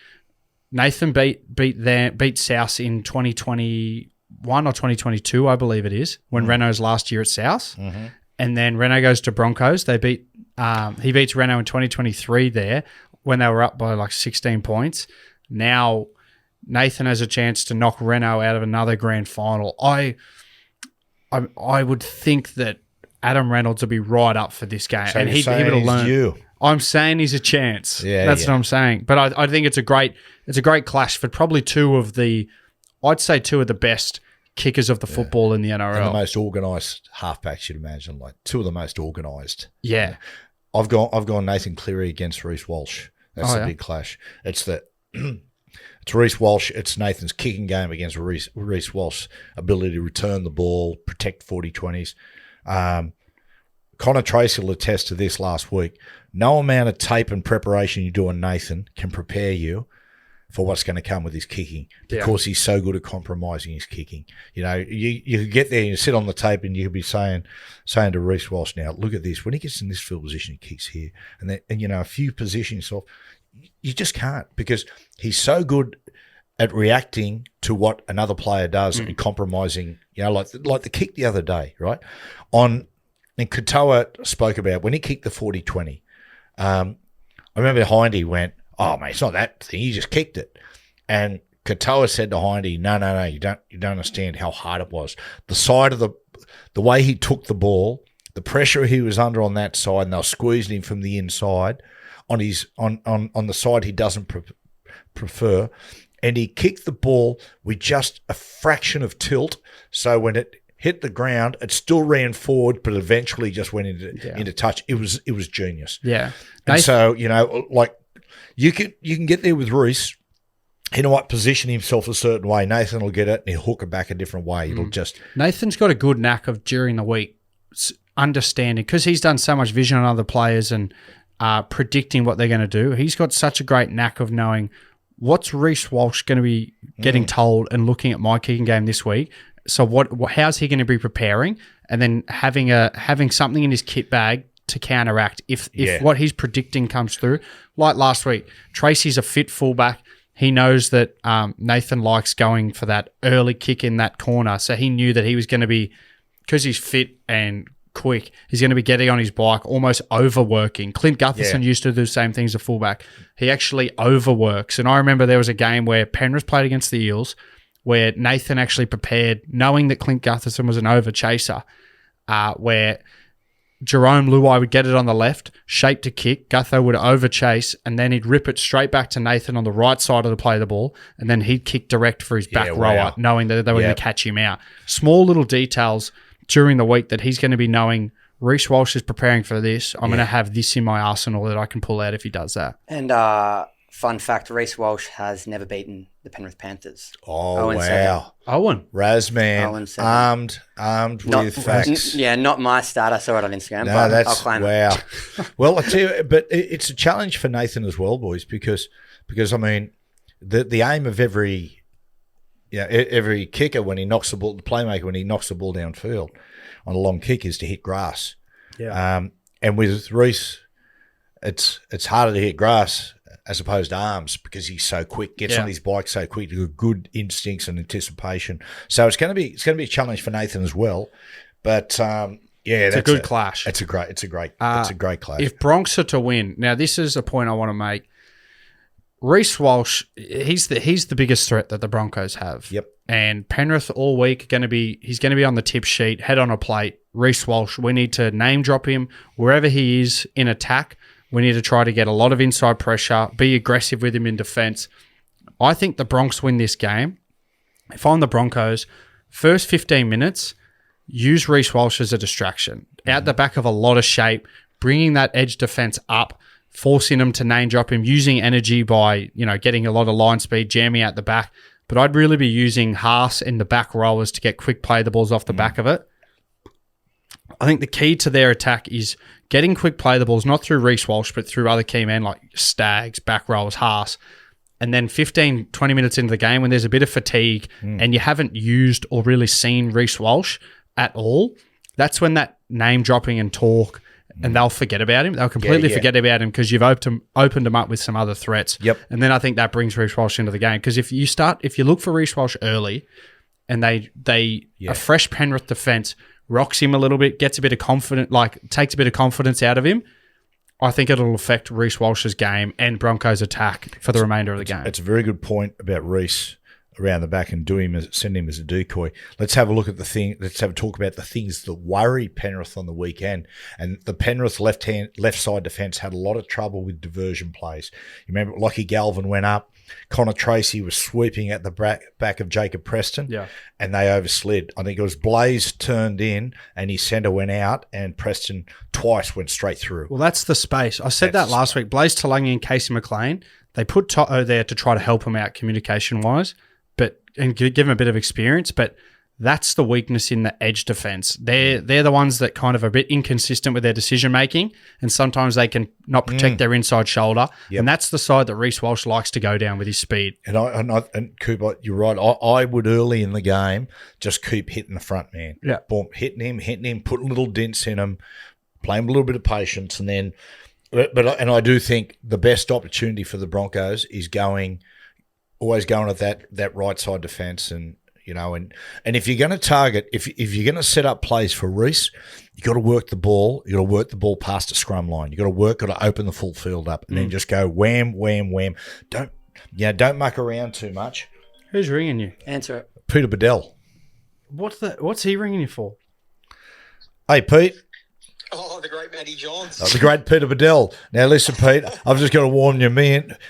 Nathan beat South in 2021 or 2022, I believe it is, when Renault's last year at South. Mm-hmm. And then Renault goes to Broncos. He beats Renault in 2023 there when they were up by like 16 points. Now Nathan has a chance to knock Renault out of another grand final. I would think that Adam Reynolds will be right up for this game. So and he would have learned. You. I'm saying he's a chance. Yeah, that's what I'm saying. But I think it's a great clash for probably two of the best kickers of the football in the NRL. And the most organised halfbacks, you'd imagine, like two of the most organised. Yeah. I've gone Nathan Cleary against Reece Walsh. That's a big clash. It's Reece Walsh. It's Nathan's kicking game against Reece Walsh's ability to return the ball, protect 40-20s. Connor Tracy will attest to this last week. No amount of tape and preparation you do on Nathan can prepare you for what's going to come with his kicking because he's so good at compromising his kicking. You could get there and you sit on the tape and you could be saying to Reece Walsh, now, look at this. When he gets in this field position, he kicks here. And a few positions off. You just can't because he's so good at reacting to what another player does and compromising, like the kick the other day, right? And Katoa spoke about when he kicked the 40-20. I remember Hindy went, oh, mate, it's not that thing. He just kicked it. And Katoa said to Hindy, no, you don't understand how hard it was. The side of the way he took the ball, the pressure he was under on that side, and they were squeezing him from the inside on the side he doesn't prefer. and he kicked the ball with just a fraction of tilt. So when it hit the ground, it still ran forward, but eventually just went into touch. It was genius. Yeah. And so, like you can get there with Reece. He might position himself a certain way. Nathan will get it and he'll hook it back a different way. It'll just Nathan's got a good knack of during the week understanding, because he's done so much vision on other players and predicting what they're going to do. He's got such a great knack of knowing what's Reece Walsh going to be getting told and looking at my kicking game this week. So how's he going to be preparing, and then having something in his kit bag to counteract if what he's predicting comes through. Like last week, Tracy's a fit fullback. He knows that Nathan likes going for that early kick in that corner, so he knew that he was going to be, because he's fit and quick, he's going to be getting on his bike, almost overworking. Clint Gutherson used to do the same things as a fullback. He actually overworks. And I remember there was a game where Penrith played against the Eels where Nathan actually prepared, knowing that Clint Gutherson was an over chaser, where Jerome Luai would get it on the left, shape to kick, Gutho would over chase, and then he'd rip it straight back to Nathan on the right side of the play of the ball, and then he'd kick direct for his back rower, knowing that they were going to catch him out. Small little details during the week that he's going to be knowing, Reece Walsh is preparing for this. I'm going to have this in my arsenal that I can pull out if he does that. And fun fact, Reece Walsh has never beaten the Penrith Panthers. Oh, wow. Owen. Razman, armed with facts. Not my stat. I saw it on Instagram, No, but I'll claim it. Well, I tell you, but it's a challenge for Nathan as well, boys, because I mean, the aim of every kicker when he knocks the ball, the playmaker when he knocks the ball downfield on a long kick is to hit grass. Yeah. And with Reece, it's harder to hit grass as opposed to arms because he's so quick, gets on his bike so quick, good instincts and anticipation. So it's going to be a challenge for Nathan as well. But it's a good clash. It's a great clash. If Bronx are to win, now this is a point I want to make. Reece Walsh, he's the biggest threat that the Broncos have. Yep. And Penrith all week he's going to be on the tip sheet, head on a plate. Reece Walsh, we need to name drop him wherever he is in attack. We need to try to get a lot of inside pressure, be aggressive with him in defence. I think the Bronx win this game. If I'm the Broncos, first 15 minutes, use Reece Walsh as a distraction. Out the back of a lot of shape, bringing that edge defence up, forcing them to name drop him, using energy by, getting a lot of line speed, jamming out the back. But I'd really be using Haas in the back rowers to get quick play the balls off the back of it. I think the key to their attack is getting quick play the balls, not through Reece Walsh, but through other key men like Staggs, back rowers, Haas. And then 15, 20 minutes into the game when there's a bit of fatigue and you haven't used or really seen Reece Walsh at all, that's when that name dropping and talk, and they'll forget about him. They'll completely forget about him because you've opened him up with some other threats. Yep. And then I think that brings Reece Walsh into the game, because if you look for Reece Walsh early and a fresh Penrith defence rocks him a little bit, gets a bit of confidence, takes a bit of confidence out of him, I think it'll affect Reece Walsh's game and Broncos' attack for the remainder of the game. It's a very good point about Reece around the back and send him as a decoy. Let's have a look at let's have a talk about the things that worry Penrith on the weekend. And the Penrith left side defence had a lot of trouble with diversion plays. You remember Lockie Galvin went up, Connor Tracy was sweeping at the back of Jacob Preston, and they overslid. I think it was Blaze turned in and his centre went out, and Preston twice went straight through. Well, that's the space. I said that last week. Blaze Talangi and Casey McLean, they put Toto there to try to help him out communication-wise and give him a bit of experience, but that's the weakness in the edge defense. They're the ones that kind of are a bit inconsistent with their decision making, and sometimes they can not protect their inside shoulder. Yep. And that's the side that Reece Walsh likes to go down with his speed. And Cooper, you're right. I would early in the game just keep hitting the front man. Yeah, boom, hitting him, putting little dents in him, playing a little bit of patience, and then. But I do think the best opportunity for the Broncos is always going at that right side defence, and if you're going to target, if you're going to set up plays for Reece, you got to work the ball. You got to work the ball past the scrum line. You got to open the full field up, and then just go wham, wham, wham. Don't muck around too much. Who's ringing you? Answer it. Peter Badel. What's he ringing you for? Hey, Pete. Oh, the great Matty Johns. The great Peter Badel. Now, listen, Pete, I've just got to warn you,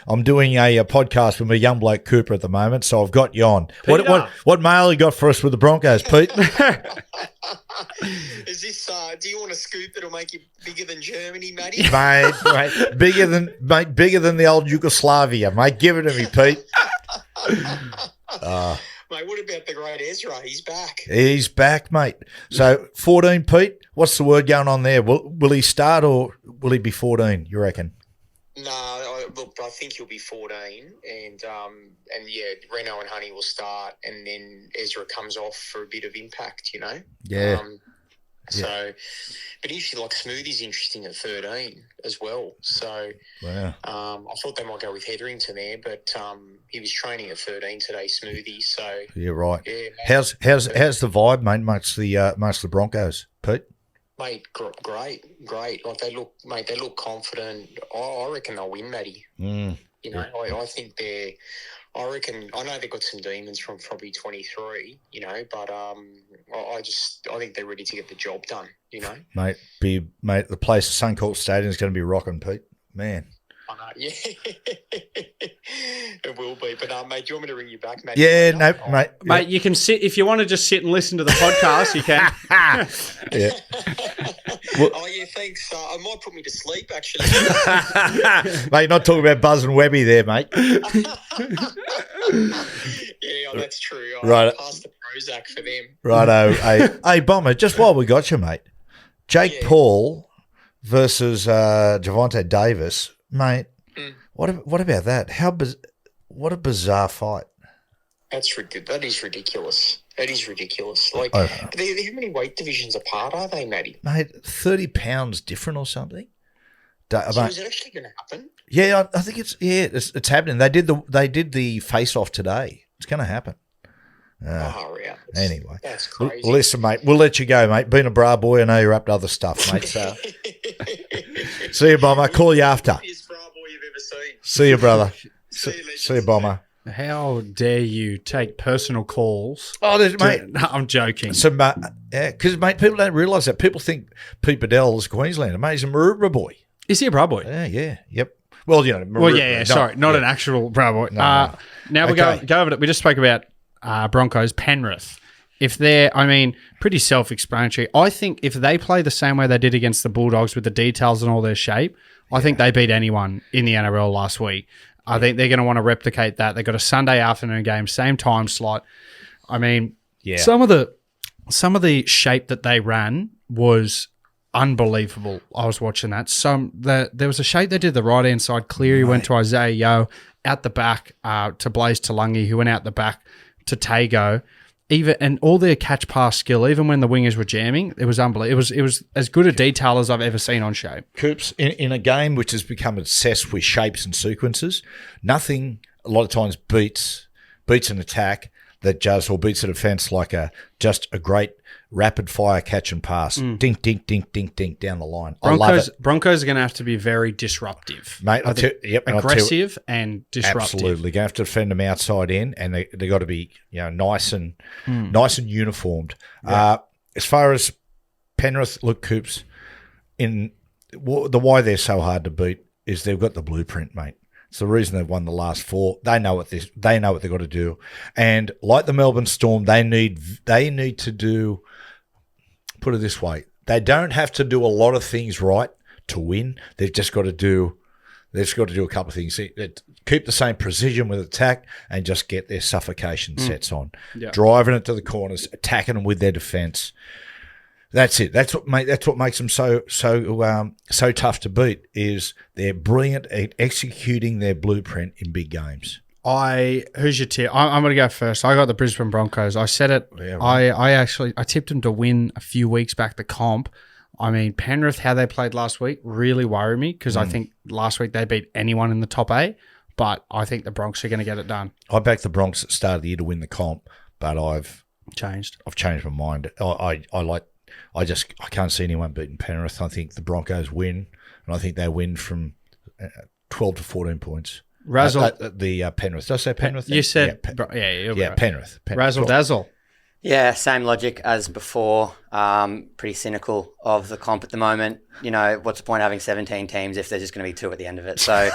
I'm doing a podcast with my young bloke Cooper at the moment, so I've got you on. What mail you got for us with the Broncos, Pete? Is this, do you want a scoop that'll make you bigger than Germany, Matty? Mate, bigger than the old Yugoslavia, mate. Give it to me, Pete. Mate, what about the great Ezra? He's back. He's back, mate. So, 14, Pete, what's the word going on there? Will he start or will he be 14, you reckon? No, look, I think he'll be 14, and yeah, Reno and Honey will start, and then Ezra comes off for a bit of impact, you know? Yeah. So, but usually, like, Smoothie's interesting at 13 as well. So, wow. I thought they might go with Hetherington there, but he was training at 13 today, Smoothie. So, yeah, right. Yeah, how's the vibe, mate, amongst the Broncos, Pete? Mate, great. Like they look confident. I reckon they'll win, Matty. You know, I think I know they've got some demons from probably 23, you know, but I think they're ready to get the job done, you know. Mate, the place, Suncorp Stadium is going to be rocking, Pete. Man. I know, yeah. It will be. But, mate, do you want me to ring you back, mate? Yeah, no, mate. Mate, you can sit. If you want to just sit and listen to the podcast, you can. Yeah. Oh, yeah, thanks. I might put me to sleep, actually. Mate, not talking about Buzz and Webby there, mate. Yeah, that's true. Right. Pass the Prozac for them. Righto. Hey, Bomber, just while we got you, mate, Jake Paul versus Javonte Davis, mate. What about that? What a bizarre fight. That's ridiculous. That is ridiculous. Like, how many weight divisions apart are they, Matty? Mate, 30 pounds different or something. So is it actually going to happen? Yeah, I think it's happening. They did the face-off today. It's going to happen. Yeah. Anyway. That's crazy. Listen, mate, we'll let you go, mate. Being a bra boy, I know you're up to other stuff, mate. So. See you, Bomber. Call you after. Biggest bra boy you've ever seen. See you, brother. See you, Bomber. How dare you take personal calls? Oh, mate. No, I'm joking. So, because, mate, people don't realise that. People think Pete Badel is Queenslander. Mate, he's a Maroubra boy. Is he a bra boy? Yeah, yep. Well, you know, Maroubra, not an actual bra boy. No. Now we go over it. We just spoke about Broncos, Penrith. If they're, pretty self-explanatory. I think if they play the same way they did against the Bulldogs with the details and all their shape, I think they beat anyone in the NRL last week. I think they're going to want to replicate that. They've got a Sunday afternoon game, same time slot. Some of the shape that they ran was unbelievable. I was watching that. There was a shape they did the right hand side. Cleary went to Isaiah Yeo, out the back to Blaze Talungi, who went out the back to Tago. And all their catch pass skill, even when the wingers were jamming, it was unbelievable. It was as good a detail as I've ever seen on shape. Coops, in a game which has become obsessed with shapes and sequences, nothing a lot of times beats an attack that just, or beats a defence like just a great rapid fire catch and pass. Dink, dink, dink, dink, dink down the line. I love it. Broncos are going to have to be very disruptive. Mate, aggressive and disruptive. Absolutely. They're going to have to defend them outside in, and they got to be nice and uniformed. Yeah. As far as Penrith, look, Coops, the why they're so hard to beat is they've got the blueprint, mate. It's the reason they've won the last 4. They know what they've got to do, and like the Melbourne Storm, they need to do. Put it this way: they don't have to do a lot of things right to win. They've just got to do. A couple of things. Keep the same precision with attack, and just get their suffocation sets on, driving it to the corners, attacking them with their defence. That's it. That's what makes them so tough to beat. Is they're brilliant at executing their blueprint in big games. Who's your tip? I'm going to go first. I got the Brisbane Broncos. I said it. Yeah, right. I tipped them to win a few weeks back the comp. Penrith, how they played last week, really worried me because I think last week they beat anyone in the top 8. But I think the Bronx are going to get it done. I backed the Bronx at the start of the year to win the comp, but I've changed my mind. I can't see anyone beating Penrith. I think the Broncos win, and I think they win from 12 to 14 points. Razzle the Penrith. Did I say Penrith? You said Penrith. Razzle Dazzle. Yeah, same logic as before. Pretty cynical of the comp at the moment. You know, what's the point of having 17 teams if there's just going to be 2 at the end of it? So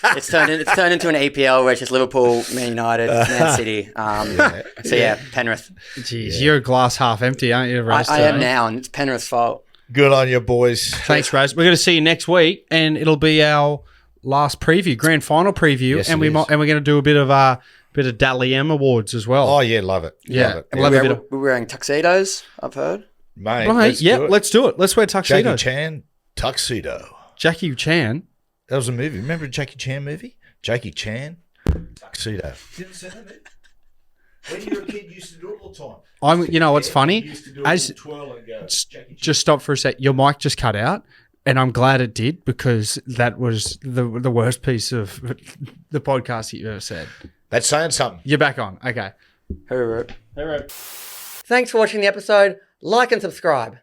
it's turned into an EPL where it's just Liverpool, Man United, Man City. So yeah, Penrith. Jeez, you're a glass half empty, aren't you, Raz? I am now, and it's Penrith's fault. Good on you, boys. Thanks, Raz. We're going to see you next week, and it'll be our last preview, grand final preview, Yes, and we're going to do a bit of Dally M awards as well. Oh yeah, love it. Yeah. Love it. And we're wearing tuxedos, I've heard. Mate, Let's do it. Let's wear tuxedo. Jackie Chan tuxedo. Jackie Chan. That was a movie. Remember a Jackie Chan movie? Jackie Chan tuxedo. Didn't say that. When you were a kid, you used to do it all the time. You know what's funny? You used to do a twirl and go, Jackie Chan. Just stop for a sec. Your mic just cut out, and I'm glad it did because that was the worst piece of the podcast that you ever said. That's saying something. You're back on. Okay. Thanks for watching the episode. Like and subscribe.